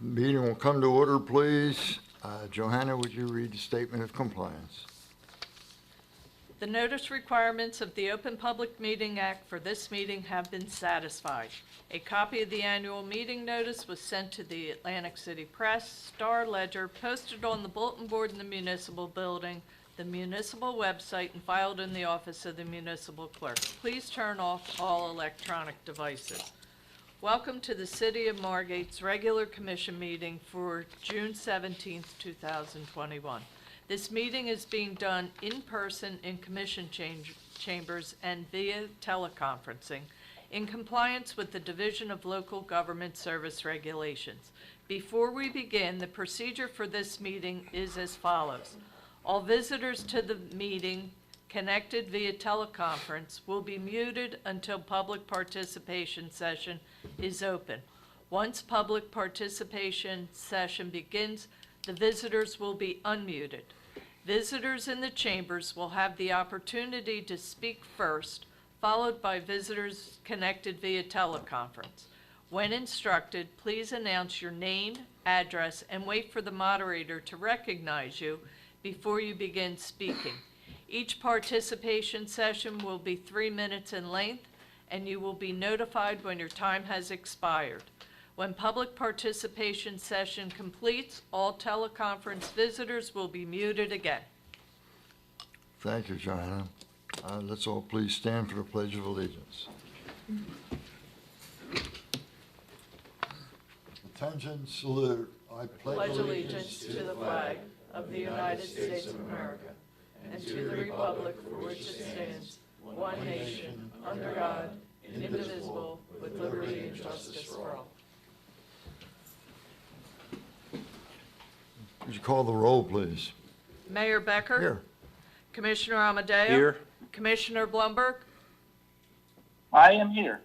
Meeting will come to order, please. Johanna, would you read the statement of compliance? The notice requirements of the Open Public Meeting Act for this meeting have been satisfied. A copy of the annual meeting notice was sent to the Atlantic City Press, Star Ledger, posted on the bulletin board in the municipal building, the municipal website, and filed in the office of the municipal clerk. Please turn off all electronic devices. Welcome to the City of Margate's regular commission meeting for June 17th, 2021. This meeting is being done in person in commission chambers and via teleconferencing in compliance with the Division of Local Government Service Regulations. Before we begin, the procedure for this meeting is as follows. All visitors to the meeting connected via teleconference will be muted until public participation session is open. Once public participation session begins, the visitors will be unmuted. Visitors in the chambers will have the opportunity to speak first, followed by visitors connected via teleconference. When instructed, please announce your name, address, and wait for the moderator to recognize you before you begin speaking. Each participation session will be 3 minutes in length, and you will be notified when your time has expired. When public participation session completes, all teleconference visitors will be muted again. Thank you, Johanna. Let's all please stand for the Pledge of Allegiance. Attention, salute. I Pledge allegiance to the flag of the United States of America and to the republic for which it stands, one nation, under God, indivisible, with liberty and justice for all. Would you call the roll, please? Mayor Becker? Here. Commissioner Amadeo? Here. Commissioner Blumberg? I am here.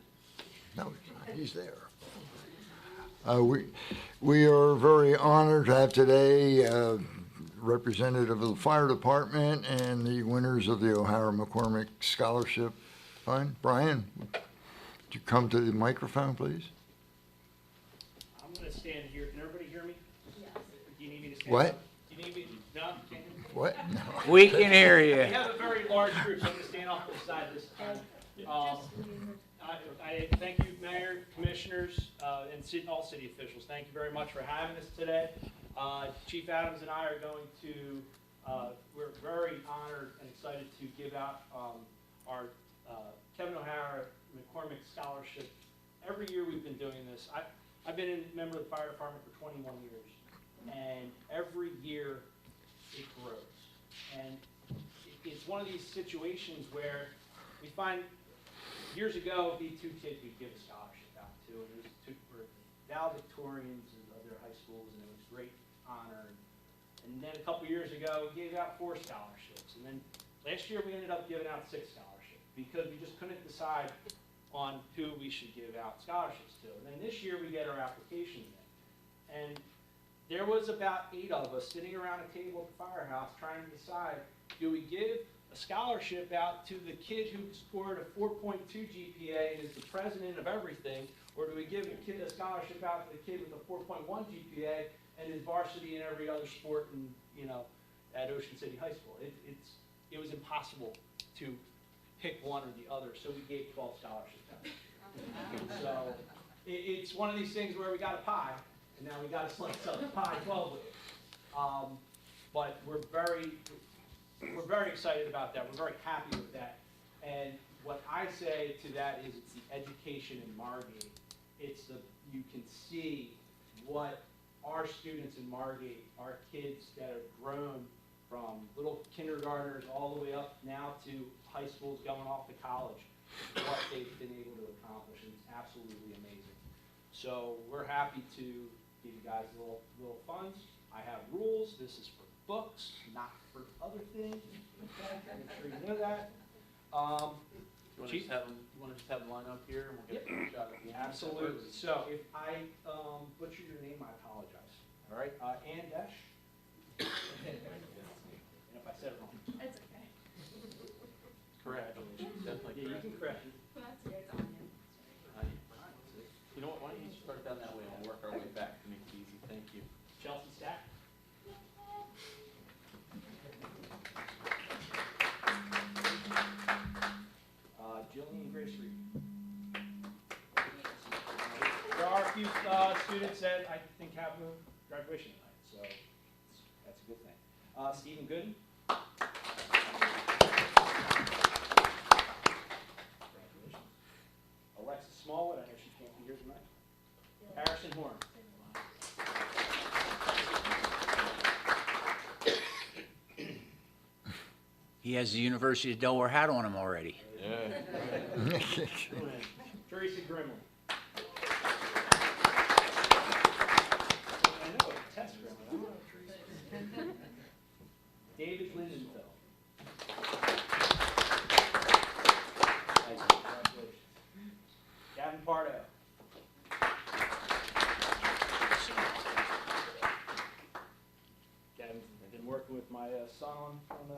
No, he's there. We are very honored to have today representative of the fire department and the winners of the O'Hara McCormick Scholarship Fund. Brian, would you come to the microphone, please? I'm going to stand here. Can everybody hear me? Yes. Do you need me to stand What? up? Do you need me to? No? Can't hear me? What? No. We can hear We you. have a very large group, so I'm going to stand off to the side this time. I thank you, Mayor, Commissioners, and all city officials. Thank you very much for having us today. Chief Adams and I are going to, we're very honored and excited to give out our Kevin O'Hara McCormick Scholarship. Every year we've been doing this. I've been a member of the fire department for 21 years, and every year it grows. And it's one of these situations where we find years ago it'd be 2 kids we'd give a scholarship out to, and it was 2 for valedictorians and other high schools, and it was great honor. And then a couple years ago, we gave out 4 scholarships. And then last year, we ended up giving out 6 scholarships because we just couldn't decide on who we should give out scholarships to. And then this year, we get our applications in. And there was about 8 of us sitting around a table at the firehouse trying to decide, do we give a scholarship out to the kid who scored a 4.2 GPA and is the president of everything, or do we give a scholarship out to the kid with a 4.1 GPA and is varsity in every other sport and, at Ocean City High School? It was impossible to pick one or the other, so we gave 12 scholarships out. So it's one of these things where we got a pie, and now we got to slice up the pie 12 with it. But we're very excited about that. We're very happy with that. And what I say to that is it's the education in Margate. You can see what our students in Margate, our kids that have grown from little kindergartners all the way up now to high schools going off to college, what they've been able to accomplish, and it's absolutely amazing. So we're happy to give you guys little funds. I have rules. This is for books, not for other things. Make sure you know that. You want to just have them line up here and we'll get a shot at the end? Absolutely. So if I butcher your name, I apologize. All right? Andesh. And if I said it wrong. It's okay. Congratulations. Definitely. Yeah, you can correct me. That's good on you. You know what? Why don't you start down that way and we'll work our way back to make it easy. few students that I think have a graduation tonight, so that's a good thing. Stephen Gooden. Congratulations. Alexis Smallwood, I know she can't be here tonight. Harrison Horn. He has the University of Delaware hat on him already. Teresa Grimley. I know, Tess Grimley. I don't know Teresa. David Lindenfeld. Congratulations. Gavin Pardo. Gavin, I've been working with my son on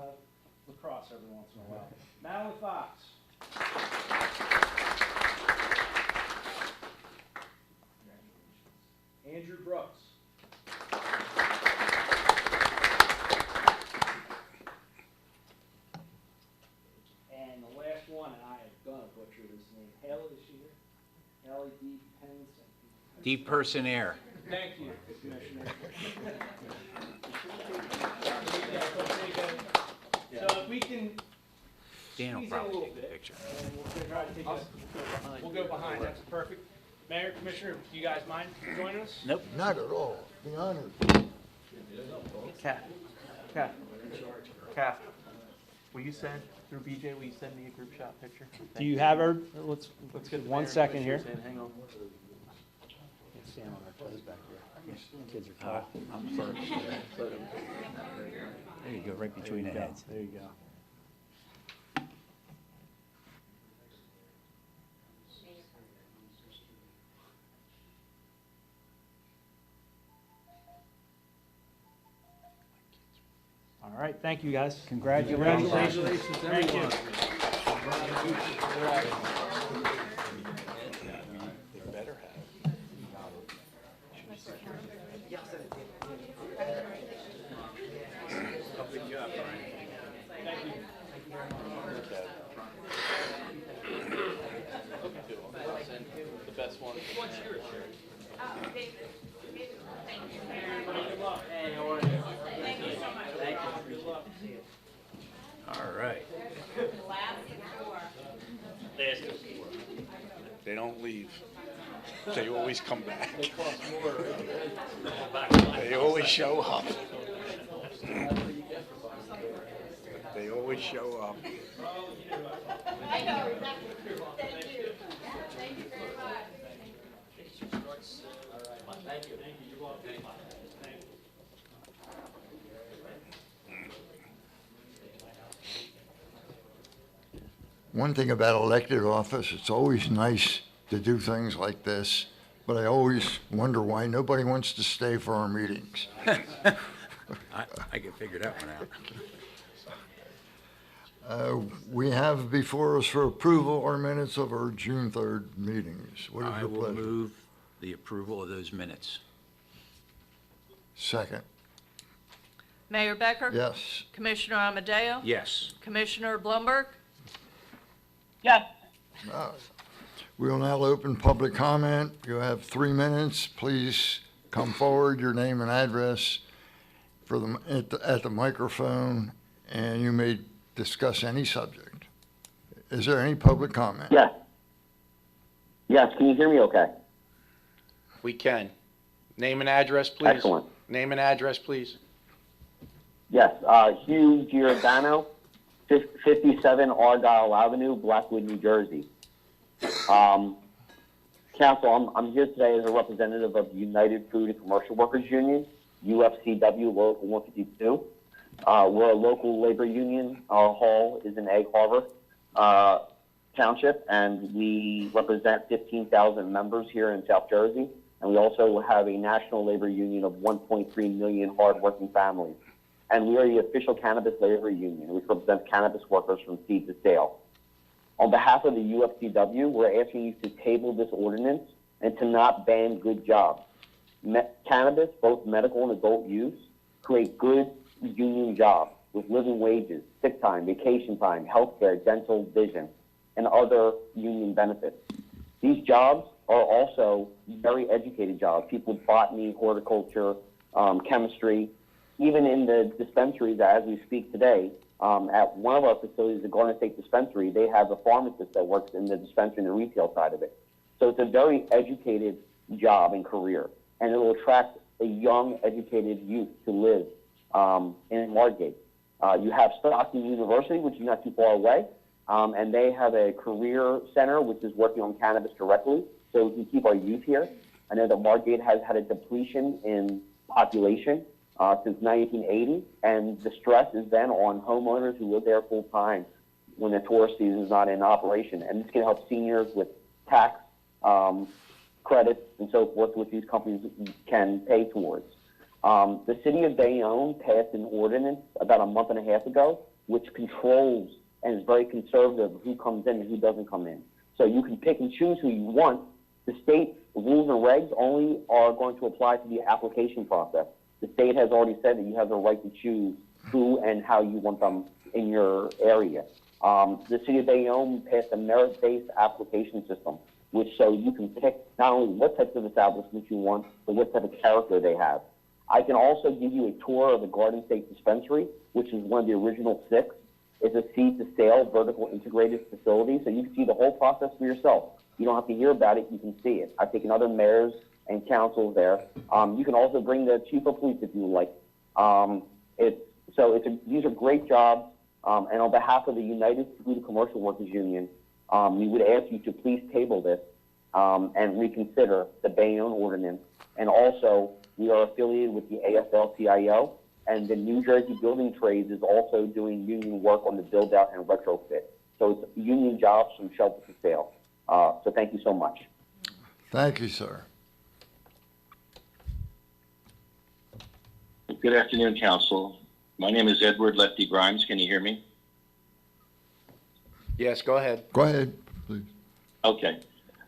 lacrosse every once in a while. Madeline Fox. Congratulations. Andrew Brooks. And the last one, and I am gonna butcher this name, Haley, is she here? Haley D. Penson. Deep person air. Thank you, Commissioner. So if we can Dan will squeeze in a probably little take the bit, picture. and we'll try to take we'll go behind, that's perfect. Mayor, Commissioner, do you guys mind joining us? Nope. Not at all. Be honored. Kath, will you send, through BJ, will you send me a group shot picture? Do you have her, let's get the one mayor second and here. commissioner saying, hang on. Stand on our toes back here. Kids are Oh, tall. I'm sorry. There you go, right between the heads. There you go. All right, thank you, guys. Congratulations. Thank you. The best one. All right. They don't leave. They always come back. They always show up. They always show up. I know, exactly. Thank you. Thank you very much. Thank you. You're welcome. Thank you. One thing about elected office, it's always nice to do things like this, but I always wonder why nobody wants to stay for our meetings. I can figure that one out. We have before us for approval our minutes of our June 3rd meetings. What is I your will pleasure? move the approval of those minutes. Second. Mayor Becker? Yes. Commissioner Amadeo? Yes. Commissioner Blumberg? We will now open public comment. You have 3 minutes. Please come forward, your name and address for at the microphone, and you may discuss any subject. Is there any public comment? Yes. Yes, can you hear me okay? We can. Name and address, please. Excellent. Name and address, please. Yes, Hugh Giordano, 57 Argyle Avenue, Blackwood, New Jersey. Council, I'm here today as a representative of the United Food and Commercial Workers Union, UFCW Local 152. We're a local labor union. Our hall is in Egg Harbor Township, and we represent 15,000 members here in South Jersey. And we also have a national labor union of 1.3 million hardworking families. And we are the official cannabis labor union, which represents cannabis workers from seed to sale. On behalf of the UFCW, we're asking you to table this ordinance and to not ban good jobs. Cannabis, both medical and adult use, create good union jobs with living wages, sick time, vacation time, health care, dental, vision, and other union benefits. These jobs are also very educated jobs. People with botany, horticulture, chemistry, even in the dispensaries as we speak today. At one of our facilities, the Garden State Dispensary, they have a pharmacist that works in the dispensary and the retail side of it. So it's a very educated job and career, and it will attract a young, educated youth to live in Margate. You have Stockton University, which is not too far away, and they have a career center which is working on cannabis directly, so we can keep our youth here. I know that Margate has had a depletion in population since 1980, and the stress is then on homeowners who live there full time when the tourist season is not in operation. And this can help seniors with tax credits and so forth, which these companies can pay towards. The city of Bayonne passed an ordinance about a month and a half ago, which controls and is very conservative of who comes in and who doesn't come in. So you can pick and choose who you want. The state rules and regs only are going to apply to the application process. The state has already said that you have the right to choose who and how you want them in your area. The city of Bayonne passed a merit-based application system, which so you can pick not only what types of establishments you want, but what type of character they have. I can also give you a tour of the Garden State Dispensary, which is one of the original 6. It's a seed-to-sale vertical integrated facility, so you can see the whole process for yourself. You don't have to hear about it, you can see it. I've taken other mayors and councils there. You can also bring the chief of police if you like. These are great jobs, and on behalf of the United Food and Commercial Workers Union, we would ask you to please table this and reconsider the Bayonne ordinance. And also, we are affiliated with the AFL-CIO, and the New Jersey Building Trades is also doing union work on the build-out and retrofit. So it's union jobs from shelter to sale. So thank you so much. Thank you, sir. Good afternoon, Council. My name is Edward Lefty Grimes. Can you hear me? Yes, go ahead. Go ahead, please. Okay.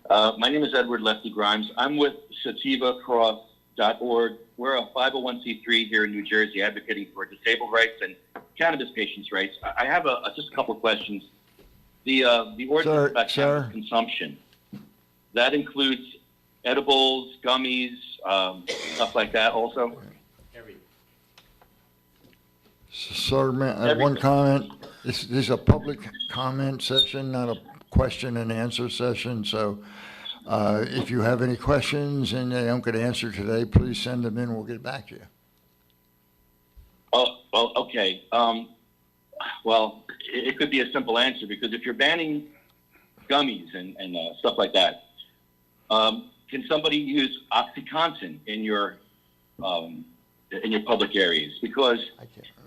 My name is Edward Lefty Grimes. I'm with SativaCross.org. We're a 501c3 here in New Jersey advocating for disabled rights and cannabis patients' rights. I have just a couple of questions. The ordinance about cannabis consumption, that includes edibles, gummies, stuff like that also? Sir, I have one comment. This is a public comment session, not a question and answer session. So if you have any questions and they don't get answered today, please send them in. We'll get back to you. Oh, well, okay. Well, it could be a simple answer, because if you're banning gummies and stuff like that, can somebody use OxyContin in your public areas? Because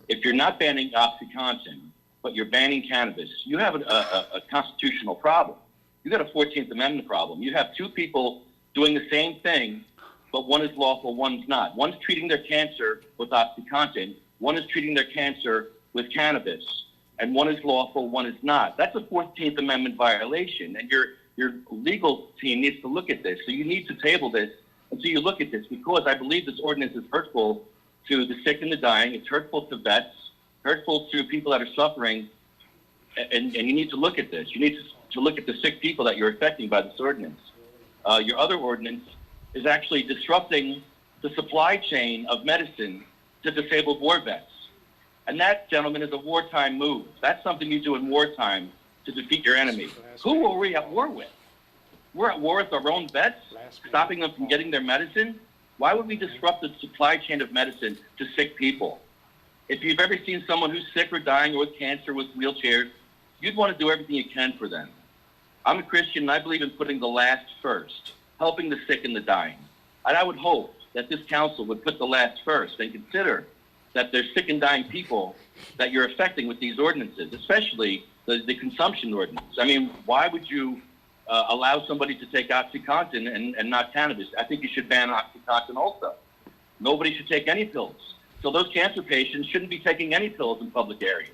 if you're not banning OxyContin, but you're banning cannabis, you have a constitutional problem. You got a 14th Amendment problem. You have two people doing the same thing, but one is lawful, one's not. One's treating their cancer with OxyContin, one is treating their cancer with cannabis, and one is lawful, one is not. That's a 14th Amendment violation, and your legal team needs to look at this. So you need to table this until you look at this, because I believe this ordinance is hurtful to the sick and the dying. It's hurtful to vets, hurtful to people that are suffering, and you need to look at this. You need to look at the sick people that you're affecting by this ordinance. Your other ordinance is actually disrupting the supply chain of medicine to disabled war vets. And that, gentlemen, is a wartime move. That's something you do in wartime to defeat your enemy. Who are we at war with? We're at war with our own vets, stopping them from getting their medicine. Why would we disrupt the supply chain of medicine to sick people? If you've ever seen someone who's sick or dying or with cancer, with wheelchairs, you'd want to do everything you can for them. I'm a Christian, and I believe in putting the last first, helping the sick and the dying. And I would hope that this council would put the last first and consider that there's sick and dying people that you're affecting with these ordinances, especially the consumption ordinance. I mean, why would you allow somebody to take OxyContin and not cannabis? I think you should ban OxyContin also. Nobody should take any pills. So those cancer patients shouldn't be taking any pills in public areas.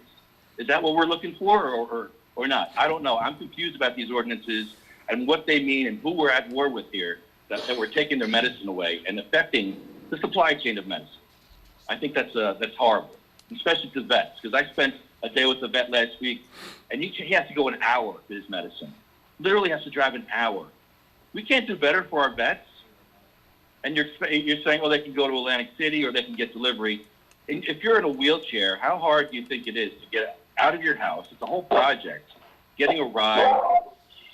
Is that what we're looking for, or not? I don't know. I'm confused about these ordinances and what they mean and who we're at war with here, that we're taking their medicine away and affecting the supply chain of medicine. I think that's horrible, especially to vets, because I spent a day with a vet last week, and he has to go an hour for his medicine. Literally has to drive an hour We can't do better for our vets. And you're saying, well, they can go to Atlantic City or they can get delivery. And if you're in a wheelchair, how hard do you think it is to get out of your house? It's a whole project. Getting a ride,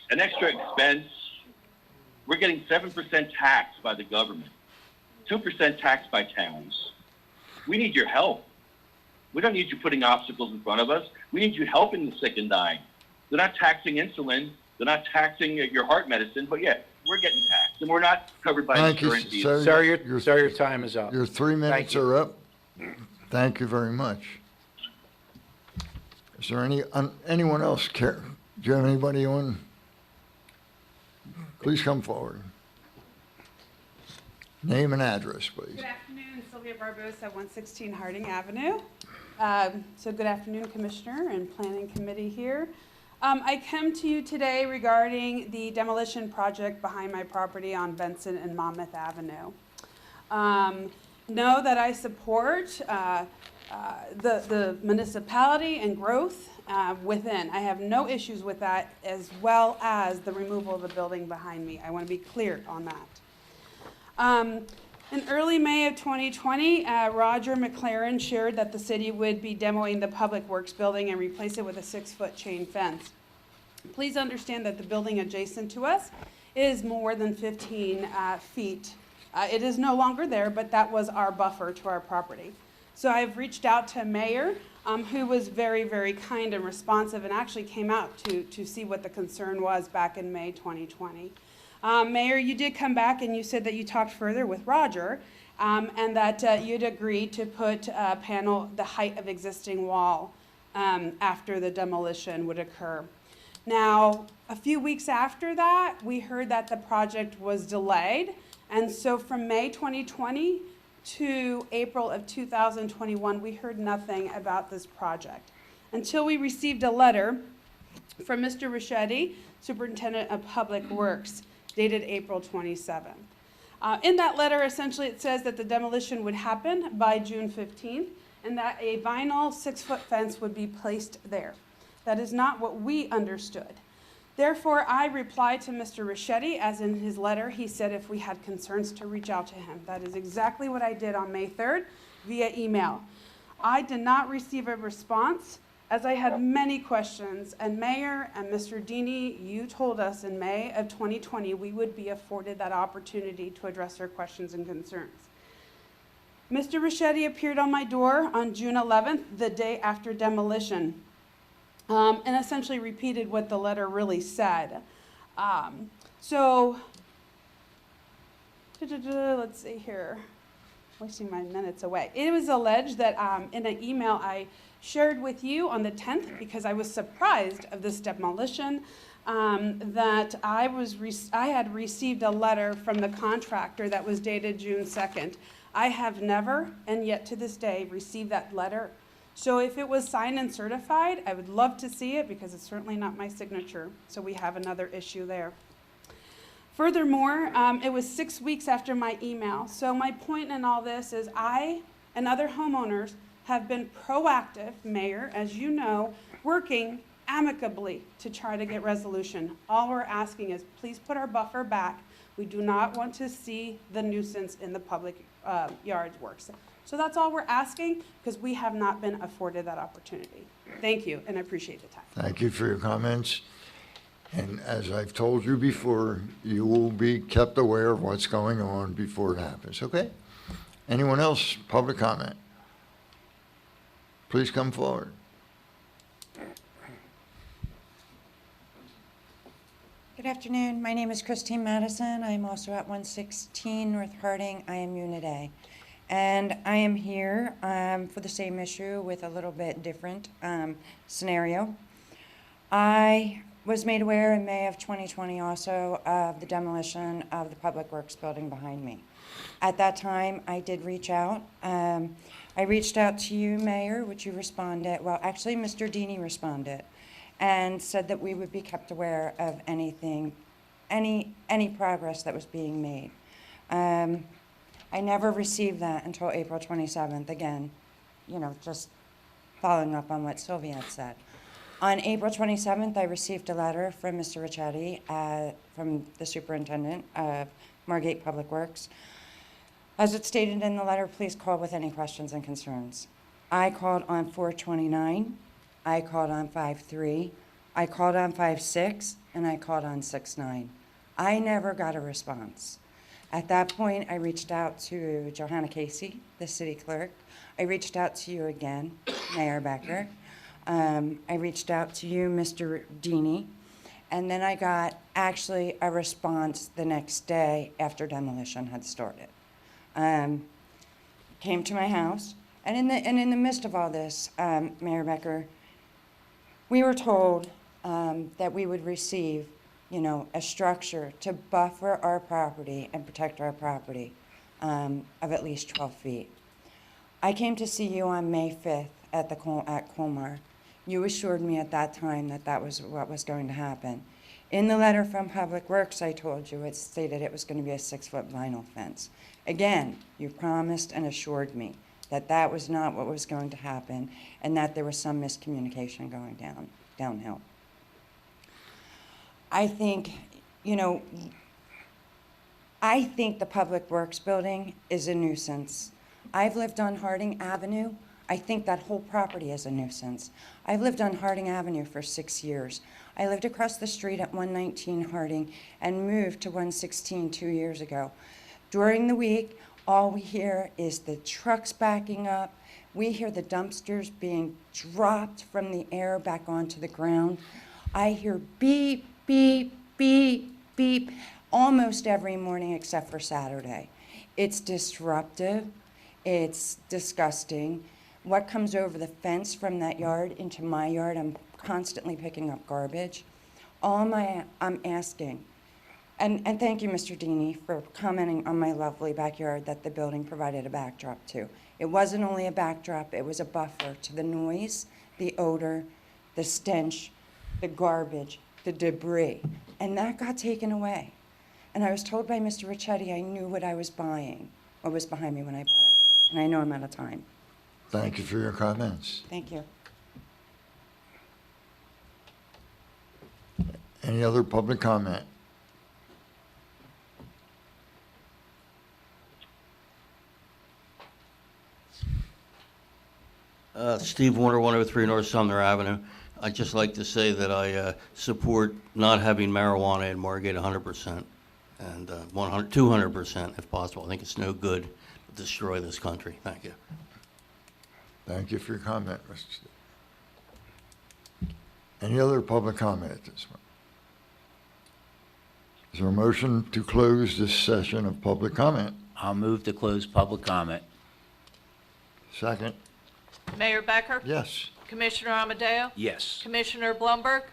an extra expense. We're getting 7% tax by the government, 2% tax by towns. We need your help. We don't need you putting obstacles in front of us. We need you helping the sick and dying. They're not taxing insulin. They're not taxing your heart medicine, but yeah, we're getting taxed, and we're not covered by Thank you, insurance sir. either. Sir, your time is up. Your 3 minutes you. are up. Thank you very much. Is there anyone else care? Do you have anybody on? Please come forward. Name and address, please. Good afternoon, Sylvia Barbosa, 116 Harding Avenue. So good afternoon, Commissioner and Planning Committee here. I come to you today regarding the demolition project behind my property on Benson and Monmouth Avenue. Know that I support the municipality and growth within. I have no issues with that, as well as the removal of the building behind me. I want to be clear on that. In early May of 2020, Roger McLaren shared that the city would be demoing the Public Works building and replace it with a 6-foot chain fence. Please understand that the building adjacent to us is more than 15 feet. It is no longer there, but that was our buffer to our property. So I've reached out to Mayor, who was very, very kind and responsive and actually came out to see what the concern was back in May 2020. Mayor, you did come back and you said that you talked further with Roger and that you'd agreed to put the height of existing wall after the demolition would occur. Now, a few weeks after that, we heard that the project was delayed. And so from May 2020 to April of 2021, we heard nothing about this project until we received a letter from Mr. Richetti, Superintendent of Public Works, dated April 27. In that letter, essentially, it says that the demolition would happen by June 15th and that a vinyl 6-foot fence would be placed there. That is not what we understood. Therefore, I replied to Mr. Richetti, as in his letter, he said if we had concerns to reach out to him. That is exactly what I did on May 3rd via email. I did not receive a response, as I had many questions, and Mayor and Mr. Dini, you told us in May of 2020 we would be afforded that opportunity to address our questions and concerns. Mr. Richetti appeared on my door on June 11th, the day after demolition, and essentially repeated what the letter really said. Let's see here, wasting my minutes away. It was alleged that in an email I shared with you on the 10th, because I was surprised of this demolition, that I had received a letter from the contractor that was dated June 2nd. I have never, and yet to this day, received that letter. So if it was signed and certified, I would love to see it, because it's certainly not my signature. So we have another issue there. Furthermore, it was 6 weeks after my email. So my point in all this is I and other homeowners have been proactive, Mayor, as you know, working amicably to try to get resolution. All we're asking is please put our buffer back. We do not want to see the nuisance in the public yards works. So that's all we're asking, because we have not been afforded that opportunity. Thank you, and I appreciate the time. Thank you for your comments. And as I've told you before, you will be kept aware of what's going on before it happens, okay? Anyone else, public comment? Please come forward. Good afternoon. My name is Christine Madison. I'm also at 116 North Harding. I am Unit A. And I am here for the same issue with a little bit different scenario. I was made aware in May of 2020 also of the demolition of the Public Works building behind me. At that time, I did reach out. I reached out to you, Mayor, which you responded. Well, actually, Mr. Dini responded and said that we would be kept aware of anything, any progress that was being made. I never received that until April 27th. Again, you know, just following up on what Sylvia had said. On April 27th, I received a letter from Mr. Ricchetti, from the superintendent of Margate Public Works. As it stated in the letter, please call with any questions and concerns. I called on 4/29, I called on 5/3, I called on 5/6, and I called on 6/9. I never got a response. At that point, I reached out to Johanna Casey, the city clerk. I reached out to you again, Mayor Becker. I reached out to you, Mr. Deeney, and then I got actually a response the next day after demolition had started. Came to my house, and in the midst of all this, Mayor Becker, we were told that we would receive, a structure to buffer our property and protect our property of at least 12 feet. I came to see you on May 5th at Colmar. You assured me at that time that that was what was going to happen. In the letter from Public Works, I told you, it stated it was going to be a 6-foot vinyl fence. Again, you promised and assured me that that was not what was going to happen and that there was some miscommunication going downhill. I think, I think the Public Works building is a nuisance. I've lived on Harding Avenue. I think that whole property is a nuisance. I've lived on Harding Avenue for 6 years. I lived across the street at 119 Harding and moved to 116 2 years ago. During the week, all we hear is the trucks backing up. We hear the dumpsters being dropped from the air back onto the ground. I hear beep, beep, beep, beep almost every morning except for Saturday. It's disruptive. It's disgusting. What comes over the fence from that yard into my yard, I'm constantly picking up garbage. I'm asking, and thank you, Mr. Deeney, for commenting on my lovely backyard that the building provided a backdrop to. It wasn't only a backdrop, it was a buffer to the noise, the odor, the stench, the garbage, the debris, and that got taken away. And I was told by Mr. Ricchetti I knew what I was buying, what was behind me when I bought it. And I know I'm out of time. Thank you for your comments. Thank you. Any other public comment? Steve Warner, 103 North Sumner Avenue. I'd just like to say that I support not having marijuana in Margate 100% and 200% if possible. I think it's no good to destroy this country. Thank you. Thank you for your comment, Mr. Steve. Any other public comment at this point? Is there a motion to close this session of public comment? I'll move to close public comment. Second? Mayor Becker? Yes. Commissioner Amadeo? Yes. Commissioner Blumberg?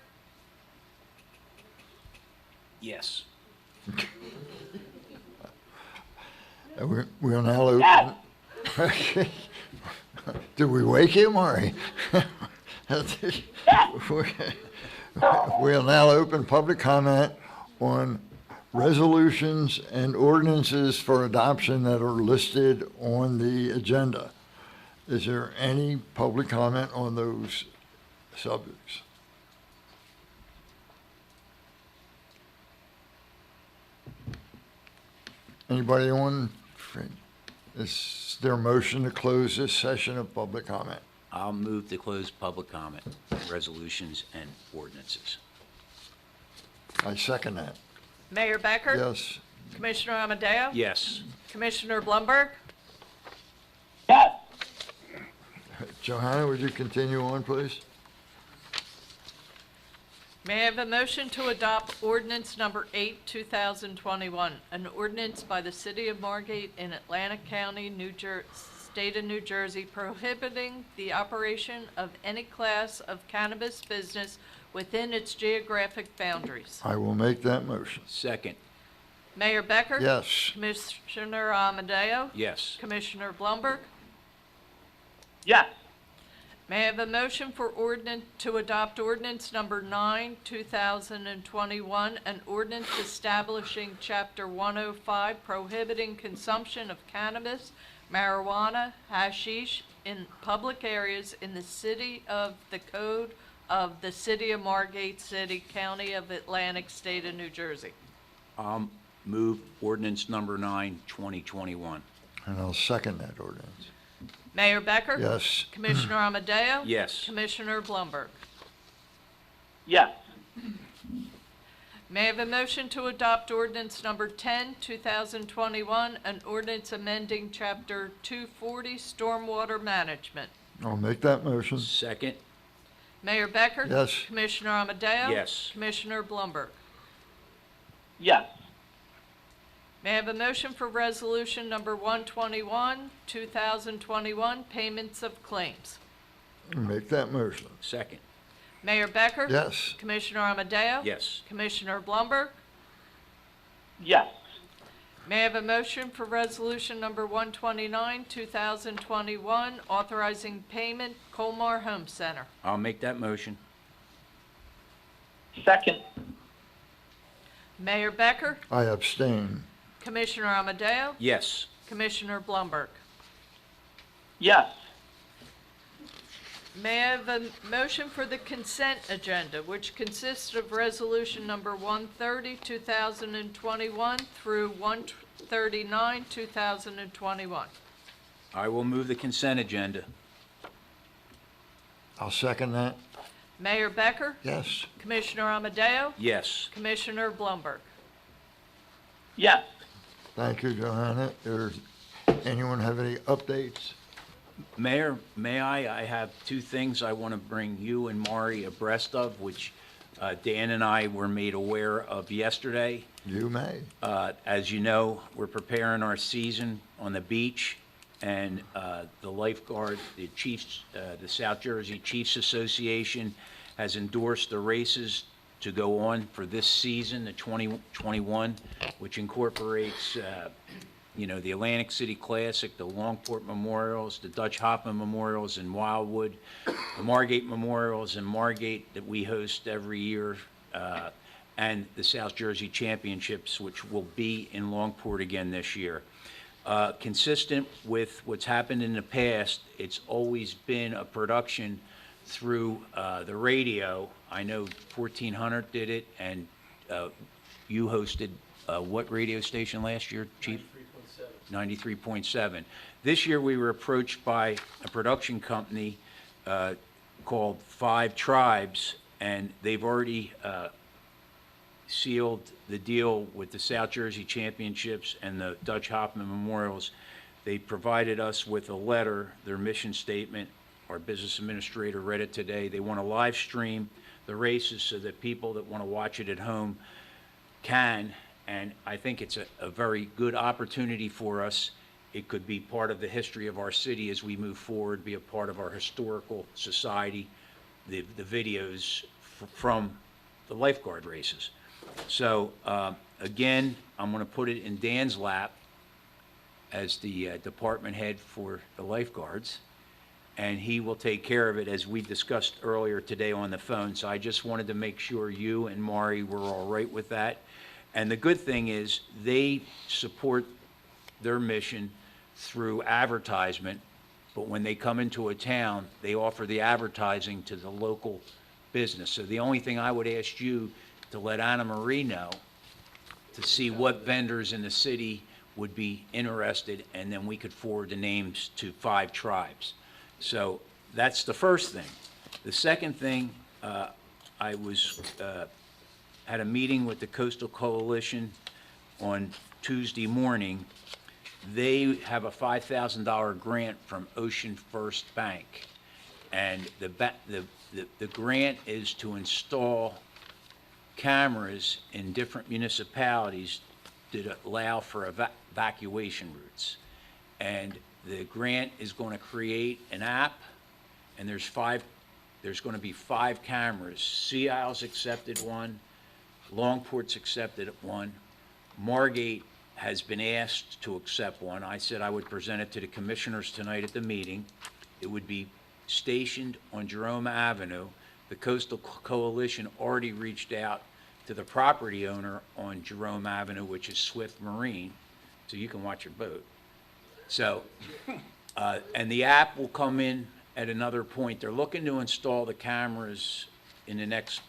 Yes. We'll now open. Did we wake him, or? We'll now open public comment on resolutions and ordinances for adoption that are listed on the agenda. Is there any public comment on those subjects? Anybody on? Is there a motion to close this session of public comment? I'll move to close public comment, resolutions and ordinances. I second that. Mayor Becker? Yes. Commissioner Amadeo? Yes. Commissioner Blumberg? Yes. Johanna, would you continue on, please? May I have a motion to adopt ordinance number 8, 2021, an ordinance by the City of Margate in Atlantic County, State of New Jersey, prohibiting the operation of any class of cannabis business within its geographic boundaries. I will make that motion. Second. Mayor Becker? Yes. Commissioner Amadeo? Yes. Commissioner Blumberg? Yes. May I have a motion for to adopt ordinance number 9, 2021, an ordinance establishing Chapter 105 prohibiting consumption of cannabis, marijuana, hashish in public areas in the city of the Code of the City of Margate City, County of Atlantic, State of New Jersey. I'll move ordinance number 9, 2021. And I'll second that ordinance. Mayor Becker? Yes. Commissioner Amadeo? Yes. Commissioner Blumberg? Yes. May I have a motion to adopt ordinance number 10, 2021, an ordinance amending Chapter 240 Stormwater Management? I'll make that motion. Second? Mayor Becker? Yes. Commissioner Amadeo? Yes. Commissioner Blumberg? Yes. May I have a motion for resolution number 121, 2021, payments of claims? Make that motion. Second? Mayor Becker? Yes. Commissioner Amadeo? Yes. Commissioner Blumberg? Yes. May I have a motion for resolution number 129, 2021, authorizing payment, Colmar Home Center? I'll make that motion. Second. Mayor Becker? I abstain. Commissioner Amadeo? Yes. Commissioner Blumberg? Yes. May I have a motion for the consent agenda, which consists of resolution number 130, 2021 through 139, 2021? I will move the consent agenda. I'll second that. Mayor Becker? Yes. Commissioner Amadeo? Yes. Commissioner Blumberg? Yes. Thank you, Johanna. Does anyone have any updates? Mayor, may I have two things I want to bring you and Maury abreast of, which Dan and I were made aware of yesterday. You may. As you know, we're preparing our season on the beach, and the lifeguard, the Chiefs, the South Jersey Chiefs Association has endorsed the races to go on for this season, the 2021, which incorporates the Atlantic City Classic, the Longport Memorials, the Dutch Hoffman Memorials in Wildwood, the Margate Memorials in Margate that we host every year, and the South Jersey Championships, which will be in Longport again this year. Consistent with what's happened in the past, it's always been a production through the radio. I know 1400 did it, and you hosted what radio station last year, Chief? 93.7. This year we were approached by a production company called Five Tribes, and they've already sealed the deal with the South Jersey Championships and the Dutch Hoffman Memorials. They provided us with a letter, their mission statement. Our business administrator read it today. They want to live stream the races so that people that want to watch it at home can. And I think it's a very good opportunity for us. It could be part of the history of our city as we move forward, be a part of our historical society, the videos from the lifeguard races. So again, I'm going to put it in Dan's lap as the department head for the lifeguards, and he will take care of it as we discussed earlier today on the phone. So I just wanted to make sure you and Maury were all right with that. And the good thing is they support their mission through advertisement, but when they come into a town, they offer the advertising to the local business. So the only thing I would ask you to let Anna Marie know to see what vendors in the city would be interested, and then we could forward the names to Five Tribes. So that's the first thing. The second thing, I had a meeting with the Coastal Coalition on Tuesday morning. They have a $5,000 grant from Ocean First Bank, and the grant is to install cameras in different municipalities that allow for evacuation routes. And the grant is going to create an app, and there's going to be 5 cameras. Sea Isle's accepted one, Longport's accepted one, Margate has been asked to accept one. I said I would present it to the commissioners tonight at the meeting. It would be stationed on Jerome Avenue. The Coastal Coalition already reached out to the property owner on Jerome Avenue, which is Swift Marine, so you can watch your boat. So, and the app will come in at another point. They're looking to install the cameras in the next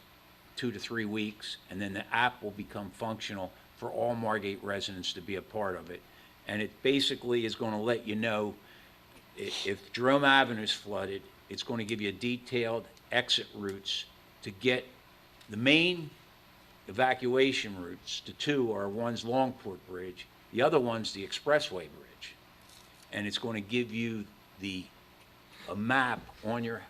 2 to 3 weeks, and then the app will become functional for all Margate residents to be a part of it. And it basically is going to let you know if Jerome Avenue is flooded, it's going to give you detailed exit routes to get the main evacuation routes. The two are one's Longport Bridge, the other one's the Expressway Bridge. And it's going to give you a map on your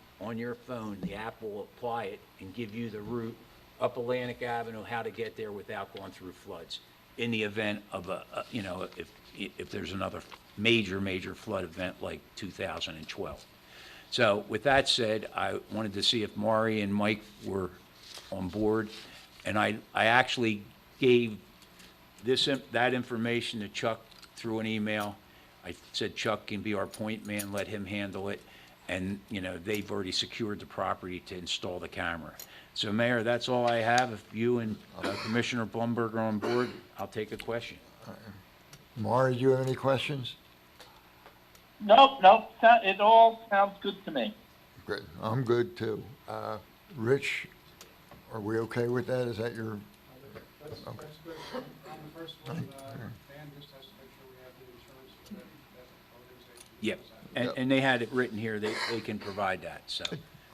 phone. The app will apply it and give you the route up Atlantic Avenue, how to get there without going through floods in the event of if there's another major flood event like 2012. So with that said, I wanted to see if Maury and Mike were on board, and I actually gave that information to Chuck through an email. I said Chuck can be our point man, let him handle it, and they've already secured the property to install the camera. So Mayor, that's all I have. If you and Commissioner Blumberg are on board, I'll take a question. Maury, do you have any questions? Nope. It all sounds good to me. Good. I'm good too. Rich, are we okay with that? Is that your? That's good. On the first one, Dan just has to make sure we have the insurance for that organization. Yep, and they had it written here, they can provide that, so.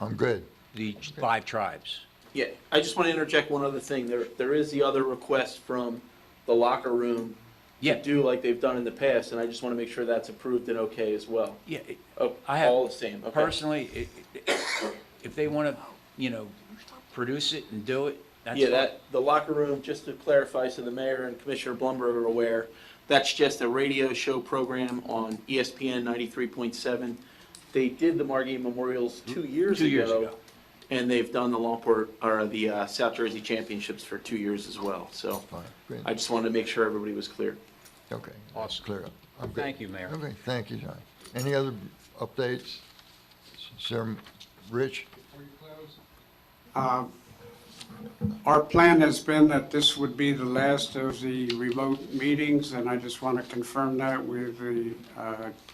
I'm good. The 5 tribes. Yeah, I just want to interject one other thing. There is the other request from the locker room Yeah. to do like they've done in the past, and I just want to make sure that's approved and okay as well. Yeah, Oh, I have, all the same, okay. personally, if they want to, produce it and do it, that's Yeah, fine. the locker room, just to clarify so the mayor and Commissioner Blumberg are aware, that's just a radio show program on ESPN 93.7. They did the Margate Memorials 2 years 2 years ago. and they've done the Longport, or the South Jersey Championships for 2 years as well. So Fine. Great. I just wanted to make sure everybody was clear. Okay. Awesome. Clear up. I'm good. Thank you, Mayor. Okay, thank you, John. Any other updates? Sir, Rich? Before you close. Our plan has been that this would be the last of the remote meetings, and I just want to confirm that with the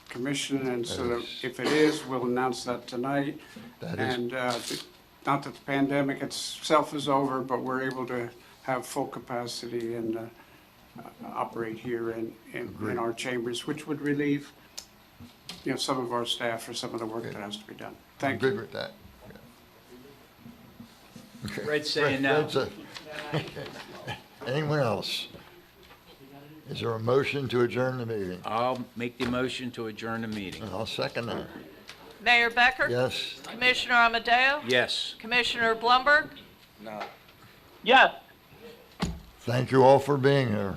commission, and so that if it is, we'll announce that tonight. That is- And not that the pandemic itself is over, but we're able to have full capacity and operate here in our chambers, which would relieve, some of our staff for some of the work that has to be done. I'm Thank good you. with that. Okay. Red's saying no. Red's a- Anyone else? Is there a motion to adjourn the meeting? I'll make the motion to adjourn the meeting. I'll second that. Mayor Becker? Yes. Commissioner Amadeo? Yes. Commissioner Blumberg? Yes. Thank you all for being here.